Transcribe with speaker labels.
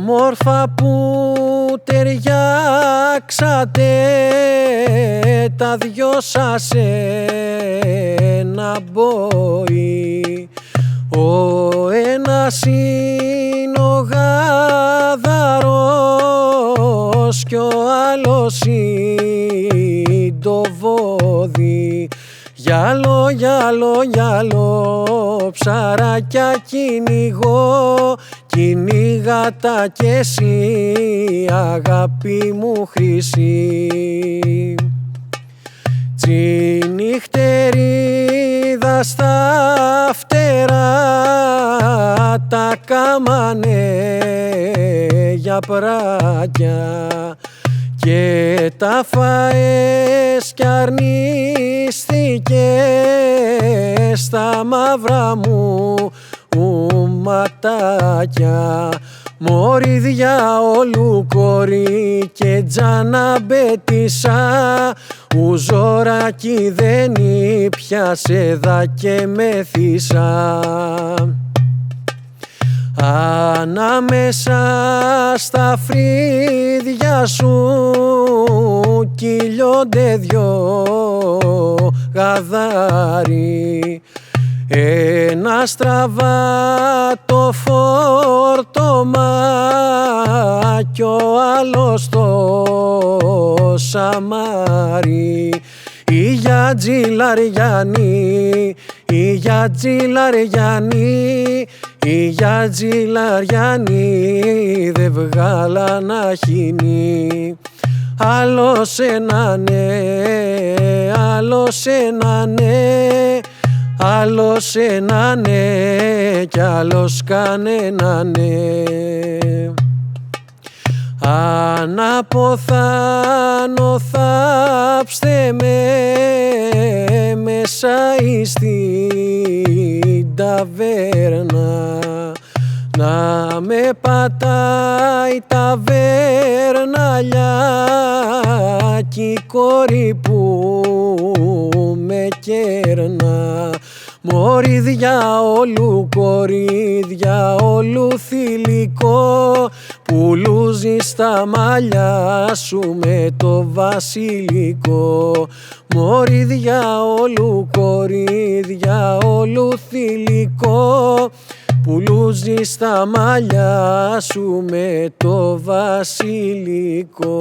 Speaker 1: Όμορφα που ταιριάξατε τα δυο σας ένα μπορεί. Ο ένας είναι ο γάδαρος κι ο άλλος είναι το βόδι. Γυάλο, γυάλο, γυάλο, ψαράκια κυνηγώ, κυνήγατα κι εσύ αγάπη μου χρυσή. Τσινυχτερίδα στα φτερά τα κάμανε για πράκια και τα φαές κι αρνίστηκε στα μαύρα μου ματάκια. Μωρή διαόλου κορί και τζαναμπέτησα, ουζωράκι δεν ήπιασε δα και μεθύσα. Ανάμεσα στα φρύδια σου κυλιόνται δυο γαδάρι, ένα στραβάτο φόρτωμα κι ο άλλος το σαμάρι. Η Γιατζηλαριανή, η Γιατζηλαριανή, η Γιατζηλαριανή δε βγάλανα χινή. Άλλος ένα ναι, άλλος ένα ναι, άλλος ένα ναι κι άλλος κανένα ναι. Αν αποθάνω θάψτε με μέσα στην ταβέρνα, να με πατάει ταβέρναλιά κι η κόρη που με κέρνα. Μωρή διαόλου κορί, διαόλου θηλυκό, που λούζεις τα μαλλιά σου με το βασιλικό. Μωρή διαόλου κορί, διαόλου θηλυκό, που λούζεις τα μαλλιά σου με το βασιλικό.